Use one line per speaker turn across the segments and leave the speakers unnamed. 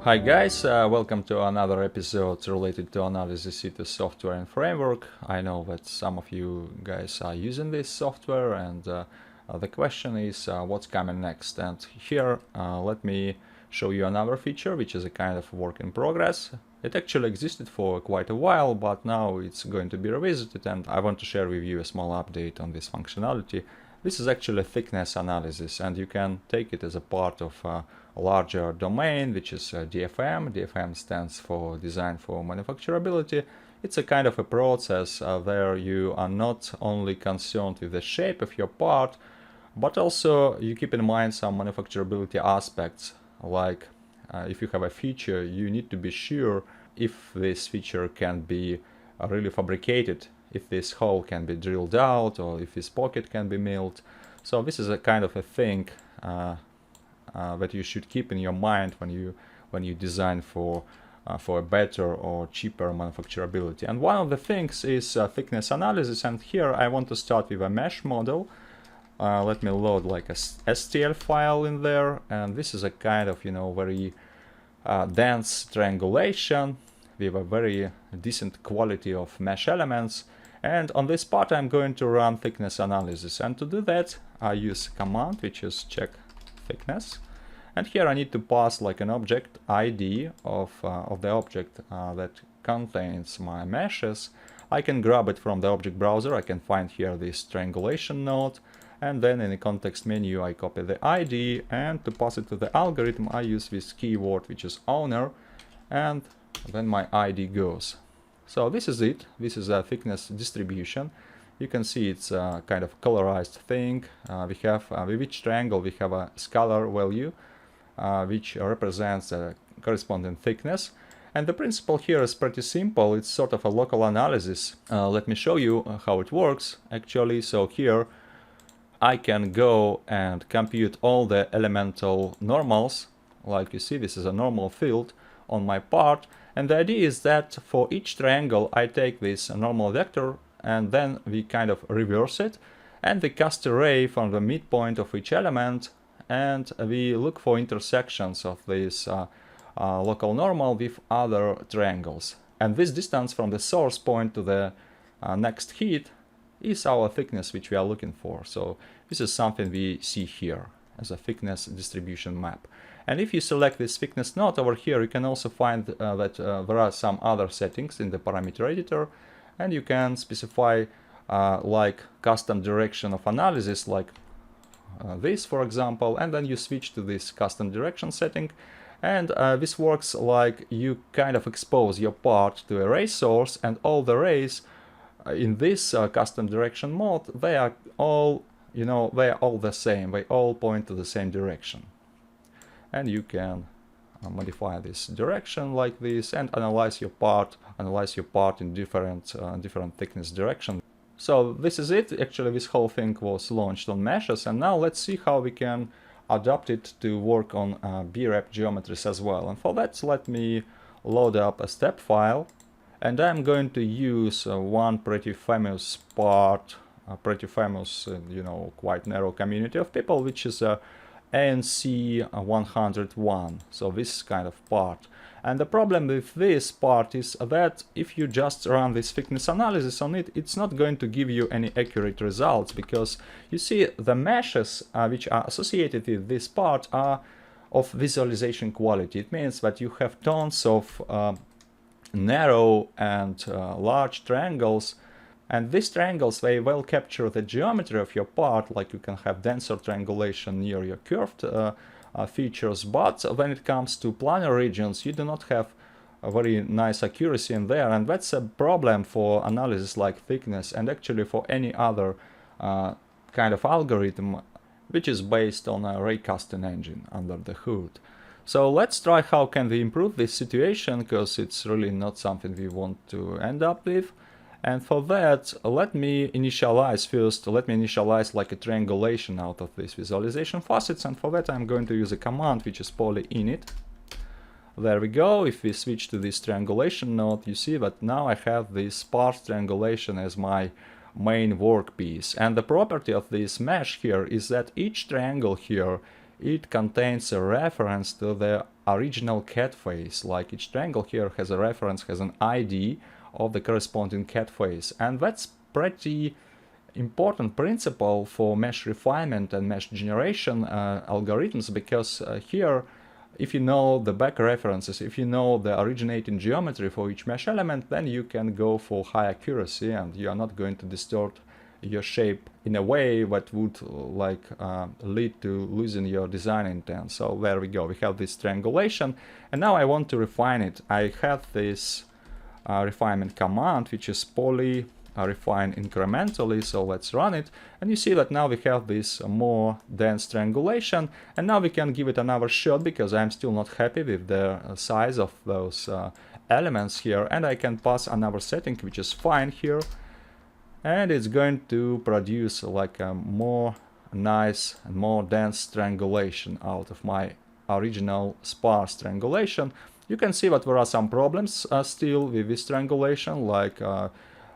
Hi guys, welcome to another episode related to Analysis Situs software and framework. I know that some of you guys are using this software, and the question is what's coming next. And here let me show you another feature which is a kind of work in progress. It actually existed for quite a while, but now it's going to be revisited, and I want to share with you a small update on this functionality. This is actually thickness analysis, and you can take it as a part of a larger domain, which is DFM. DFM stands for Design for Manufacturability. It's a kind of a process where you are not only concerned with the shape of your part, but also you keep in mind some manufacturability aspects, like if you have a feature, you need to be sure if this feature can be really fabricated, if this hole can be drilled out, or if this pocket can be milled. So this is a kind of a thing that you should keep in your mind when you design for a better or cheaper manufacturability. And one of the things is thickness analysis. And here I want to start with a mesh model. Let me load like a STL file in there, and this is a kind of very dense triangulation with a very decent quality of mesh elements. And on this part I'm going to run thickness analysis, and to do that I use a command which is check thickness, and here I need to pass like an object ID of the object that contains my meshes. I can grab it from the object browser. I can find here this triangulation node, and then in the context menu I copy the ID, and to pass it to the algorithm I use this keyword which is owner, and then my ID goes. So this is it. This is a thickness distribution. You can see it's a kind of colorized thing. We have with each triangle we have a scalar value which represents a corresponding thickness. And the principle here is pretty simple. It's sort of a local analysis. Let me show you how it works actually. So here I can go and compute all the elemental normals. Like you see, this is a normal field on my part. And the idea is that for each triangle I take this normal vector, and then we kind of reverse it, and we cast a ray from the midpoint of each element, and we look for intersections of this local normal with other triangles. And this distance from the source point to the next hit is our thickness which we are looking for. So this is something we see here as a thickness distribution map. And if you select this thickness node over here, you can also find that there are some other settings in the parameter editor, and you can specify like custom direction of analysis, like this for example, and then you switch to this custom direction setting, and this works like you kind of expose your part to a ray source, and all the rays in this custom direction mode, they are all the same, they all point to the same direction. And you can modify this direction like this and analyze your part in different thickness direction. So this is it. Actually, this whole thing was launched on meshes, and now let's see how we can adapt it to work on BREP geometries as well. And for that, let me load up a step file, and I'm going to use one pretty famous part, quite narrow community of people, which is ANC 101. So this kind of part. And the problem with this part is that if you just run this thickness analysis on it, it's not going to give you any accurate results, because you see the meshes which are associated with this part are of visualization quality. It means that you have tons of narrow and large triangles, and these triangles, they well capture the geometry of your part, like you can have denser triangulation near your curved features, but when it comes to planar regions, you do not have a very nice accuracy in there, and that's a problem for analysis like thickness, and actually for any other kind of algorithm which is based on a raycasting engine under the hood. So let's try how can we improve this situation, because it's really not something we want to end up with. And for that, let me initialize like a triangulation out of this visualization facets, and for that I'm going to use a command which is polyinit. There we go. If we switch to this triangulation node, you see that now I have this sparse triangulation as my main workpiece. And the property of this mesh here is that each triangle here it contains a reference to the original cat face. Like each triangle here has a reference, has an ID of the corresponding cat face, and that's pretty important principle for mesh refinement and mesh generation algorithms, because here, if you know the back references, if you know the originating geometry for each mesh element, then you can go for high accuracy and you are not going to distort your shape in a way that would lead to losing your design intent. So there we go, we have this triangulation, and now I want to refine it. I have this refinement command, which is poly refine incrementally, so let's run it, and you see that now we have this more dense triangulation, and now we can give it another shot because I'm still not happy with the size of those elements here, and I can pass another setting, which is fine here, and it's going to produce like a more nice and more dense triangulation out of my original sparse triangulation. You can see that there are some problems still with this triangulation, like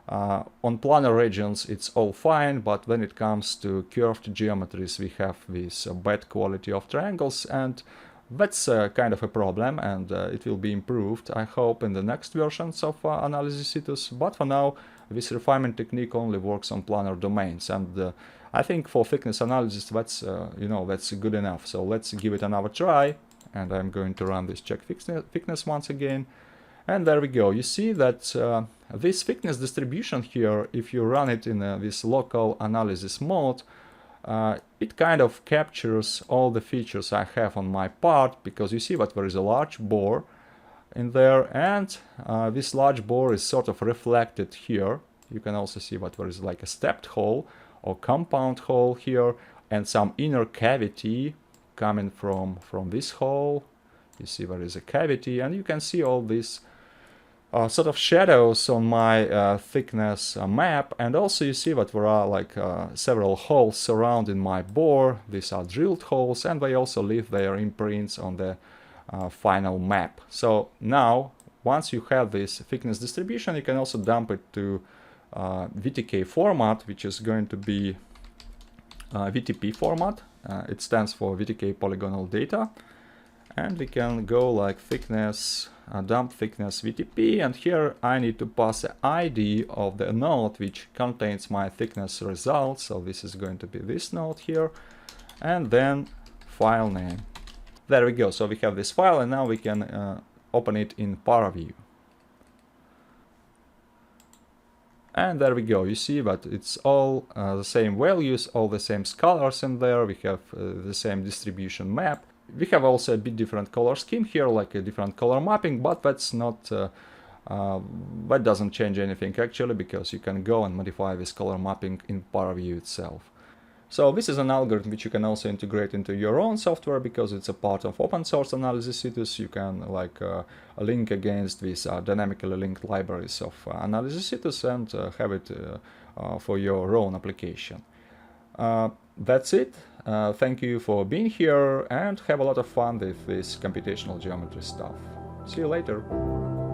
on planar regions it's all fine, but when it comes to curved geometries we have this bad quality of triangles, and that's kind of a problem, and it will be improved, I hope, in the next versions of Analysis Situs. But for now, this refinement technique only works on planar domains, and I think for thickness analysis that's that's good enough. So let's give it another try, and I'm going to run this check thickness once again. And there we go. You see that this thickness distribution here, if you run it in this local analysis mode, it kind of captures all the features I have on my part, because you see that there is a large bore in there, and this large bore is sort of reflected here. You can also see that there is like a stepped hole or compound hole here, and some inner cavity coming from this hole. You see there is a cavity, and you can see all these sort of shadows on my thickness map, and also you see that there are like several holes surrounding my bore. These are drilled holes, and they also leave their imprints on the final map. So now, once you have this thickness distribution, you can also dump it to VTK format, which is going to be VTP format. It stands for VTK polygonal data, and we can go like thickness, dump thickness VTP, and here I need to pass the ID of the node which contains my thickness result. So this is going to be this node here, and then file name. There we go. So we have this file, and now we can open it in ParaView. And there we go. You see that it's all the same values, all the same scalars in there. We have the same distribution map. We have also a bit different color scheme here, like a different color mapping, but that's not, that doesn't change anything actually, because you can go and modify this color mapping in ParaView itself. So this is an algorithm which you can also integrate into your own software, because it's a part of open source Analysis Situs. You can like link against these dynamically linked libraries of Analysis Situs and have it for your own application. That's it. Thank you for being here, and have a lot of fun with this computational geometry stuff. See you later.